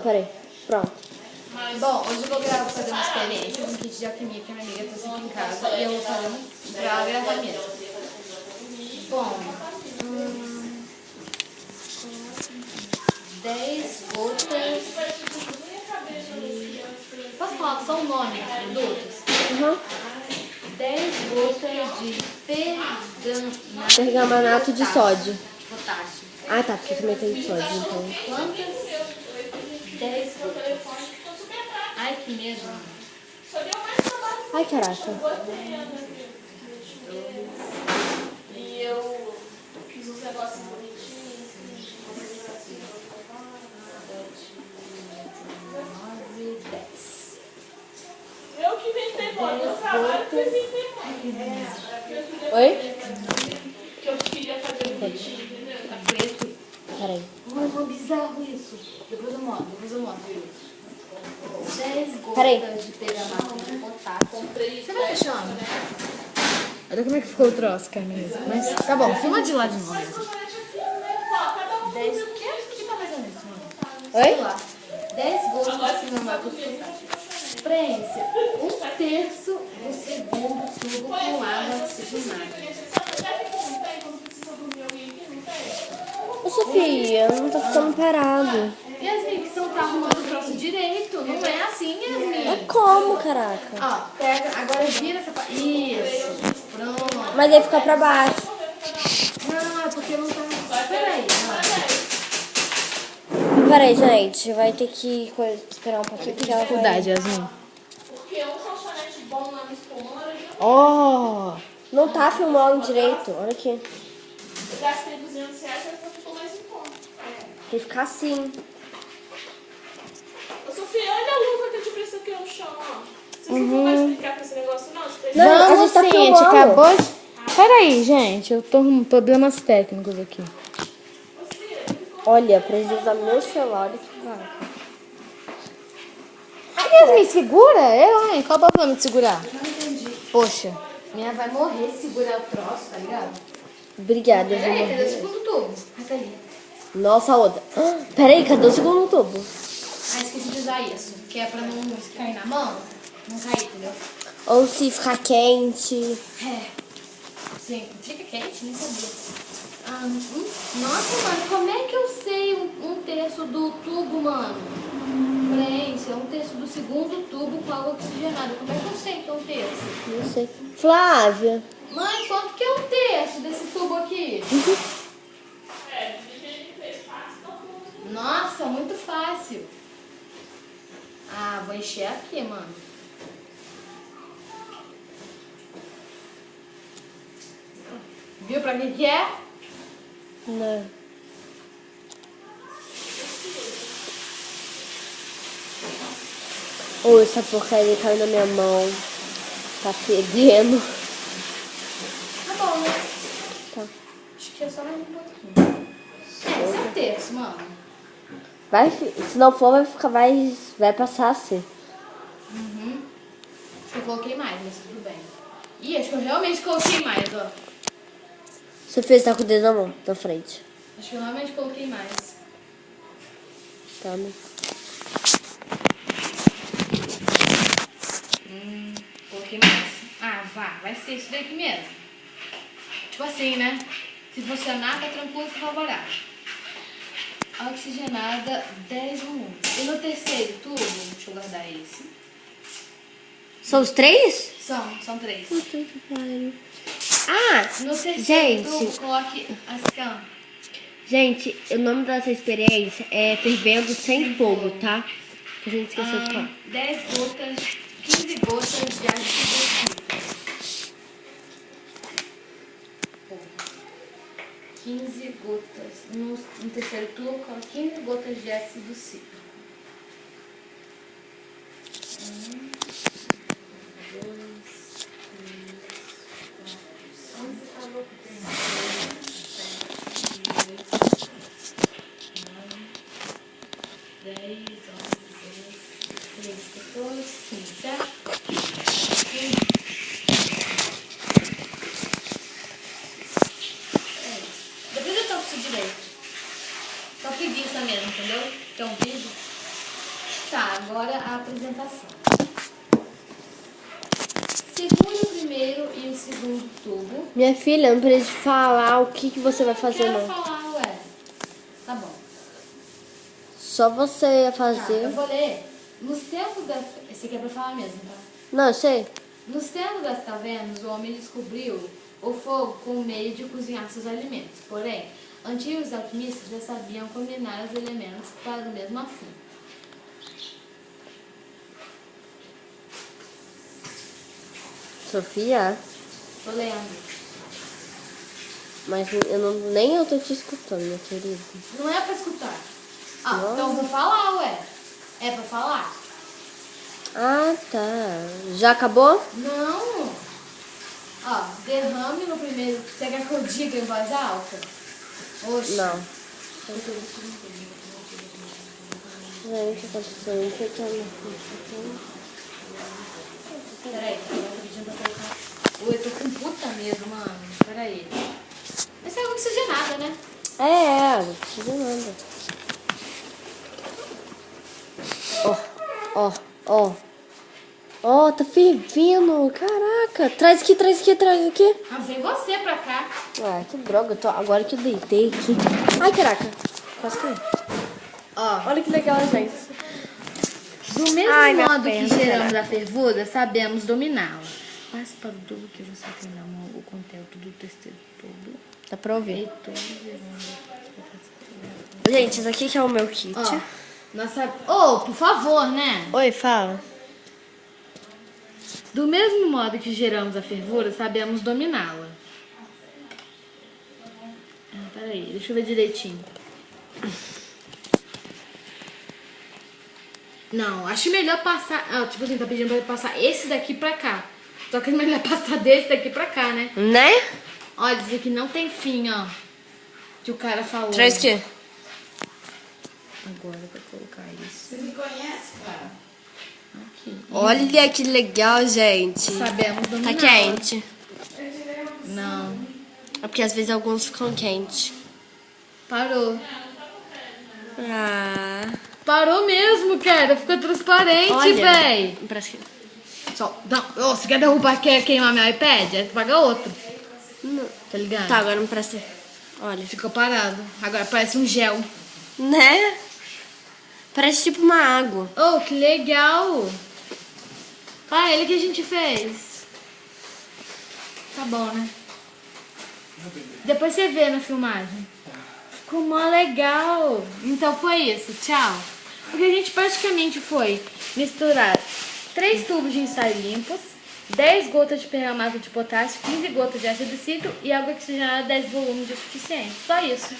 Peraí. Pronto. Bom, hoje eu vou fazer uma experiência com kit de alquimia que a minha amiga trouxe aqui em casa e eu vou fazer pra gravar mesmo. Bom, 10 gotas de... Posso falar só o nome dos produtos? Uhum. 10 gotas de Pergamanato de sódio. potássio. Ah, tá, porque também tem de sódio, então. Quantas? 10 gotas. Ai, que medo. Ai, caraca. E eu fiz uns negocinhos bonitinhos. 9, 10. Eu que inventei moda, eu trabalho que eu inventei moda. Oi? Que eu queria fazer bonitinho, entendeu? Tá preto. Peraí. Ai, não, bizarro isso. Depois eu mostro. 10 gotas Peraí. de pergamanato de potássio. Você vai fechando? Olha como é que ficou o troço, Camila. Mas tá bom, filma de lá de novo. 10. O que tá fazendo isso, mano? Oi? Sei lá. 10 gotas de pergamanato de potássio. Preenche 1/3 do segundo tubo com água oxigenada. Ô, Sofia, não tá ficando parado. Yasmin, que você não tá arrumando o troço direito. Não é assim, Yasmin. É como, caraca? Ó, pega, agora vira essa parte. Isso. Pronto. Mas aí fica pra baixo. Não, é porque não tá. Peraí. Peraí, gente. Vai ter que esperar um pouquinho porque ela vai... Dificuldade, Yasmin. Porque um salchonete bom lá no espumante, Oh! Não tá filmando direito. Olha aqui. eu gastei R$200, mas ficou mais em conta. Tem que ficar assim. Ô, Sofia, olha a luva que eu te prestei aqui no chão, ó. Vocês não vão mais brincar com esse negócio, não? Não, a Vamos gente tá sim, a gente filmando. acabou de... Peraí, gente, eu tô com problemas técnicos aqui. Olha, preciso usar meu celular. Olha que vaca. Yasmin, segura? Eu, hein? Qual o problema de segurar? Não entendi. Poxa. Minha vai morrer se segurar o troço, tá ligado? Obrigada, Peraí, cadê o Ju. segundo tubo? Até ali. Nossa, outra. Ah, peraí, cadê o segundo tubo? Ah, esqueci de usar isso. Que é pra não cair na mão. Não cair, entendeu? Ou se ficar quente. É. Sim. Fica quente? Nem sabia. Nossa, mano, como é que eu sei 1/3 do tubo, mano? Preenche, é 1/3 do segundo tubo com água oxigenada. Como é que eu sei que é 1/3? Não sei. Flávia. Mãe, quanto que é 1/3 desse tubo aqui? Nossa, muito fácil. Ah, vou encher aqui, mano. Viu pra que é? Não. Ô, essa porcaria caiu na minha mão. Tá fedendo. Tá bom, né? Tá. Acho que é só mais um pouquinho. É, esse é 1/3, mano. Vai, se não for, vai ficar, vai passar assim. Acho que eu coloquei mais, mas tudo bem. Ih, acho que eu realmente coloquei mais, ó. Sofia, você tá com o dedo na mão, na frente. Acho que eu realmente coloquei mais. Tá, né? Coloquei mais. Ah, vai ser isso daqui mesmo. Tipo assim, né? Se funcionar, tá tranquilo, se favorável. Oxigenada 10 minutos. E no terceiro tubo, deixa eu guardar esse. São os 3? São 3. Ah, No terceiro gente. tubo, coloque as cam. Gente, o nome dessa experiência é Fervendo Sem Fogo, tá? Que a gente esqueceu de falar. 10 gotas, 15 gotas de ácido 15 gotas. No terceiro tubo, coloque 15 gotas de ácido cítrico. 1, 2, 3, 4, 5, 10, 11, 12, 13, 14, 15, certo? Depois eu toco isso direito. Só preguiça mesmo, entendeu? Então, vídeo. agora a apresentação. Segure o primeiro e o segundo tubo. Minha filha, não precisa falar o que você vai fazer, Quero não. falar, ué. Tá bom. Só você ia Tá, fazer. eu vou ler. Nos tempos das... Esse aqui é pra falar mesmo, tá? Não, eu sei. Nos tempos das cavernas, o homem descobriu o fogo como meio de cozinhar seus alimentos. Porém, antigos alquimistas já sabiam combinar os elementos para o mesmo fim. Sofia, Tô lendo. mas nem eu tô te escutando, minha querida. Não é pra escutar. Ah, Não. então eu vou falar, ué. É pra falar? Ah, tá. Já acabou? Não. Ó, derrame no primeiro... Você quer que eu diga em voz alta? Oxe. Não. Gente, aconteceu um pequeno. Peraí, eu tô pedindo pra colocar... Ui, eu tô com puta medo, mano. Peraí. Essa é água oxigenada, né? Não precisa nada. Ó, tá fervendo. Caraca. Traz aqui. Ah, vem você pra cá. Ah, que droga. Agora que eu deitei aqui. Ai, caraca. Quase caí. Ó, Olha que legal, gente. do mesmo Ai, minha modo perna, que geramos a fervura, sabemos dominá-la. Passe para o tubo que você tem na mão o conteúdo do terceiro tubo. Dá pra ouvir. E tudo gerando. Gente, esse aqui que é o meu kit. Ó, nossa... Ô, por favor, né? Oi, fala. Do mesmo modo que geramos a fervura, sabemos dominá-la. Ah, peraí, deixa eu ver direitinho. Não, acho melhor passar... Ah, tipo assim, tá pedindo pra eu passar esse daqui pra cá. Só que é melhor passar desse daqui pra cá, né? Né? Olha, isso aqui não tem fim, ó. Que o cara falou. Traz aqui. Agora eu vou colocar isso. Você me conhece, cara? Aqui. Olha que legal, gente. Sabemos Tá dominar. quente. Não. É porque às vezes alguns ficam quentes. Parou. Ah. Parou mesmo, cara. Ficou transparente, Olha. véi. Parece que... Só, não, ô, você quer derrubar, quer queimar meu iPad? Aí tu paga outro. Não. Tá ligado? Tá, agora não parece... Olha. Ficou parado. Agora parece um gel. Né? Parece tipo uma água. Oh, que legal. Ah, ele que a gente fez. Tá bom, né? Depois você vê na filmagem. Ficou mó legal. Então foi isso. Tchau. Porque a gente praticamente foi misturar 3 tubos de ensaio limpos, 10 gotas de perlamato de potássio, 15 gotas de ácido cítrico e água oxigenada 10 volumes de suficiente. Só isso.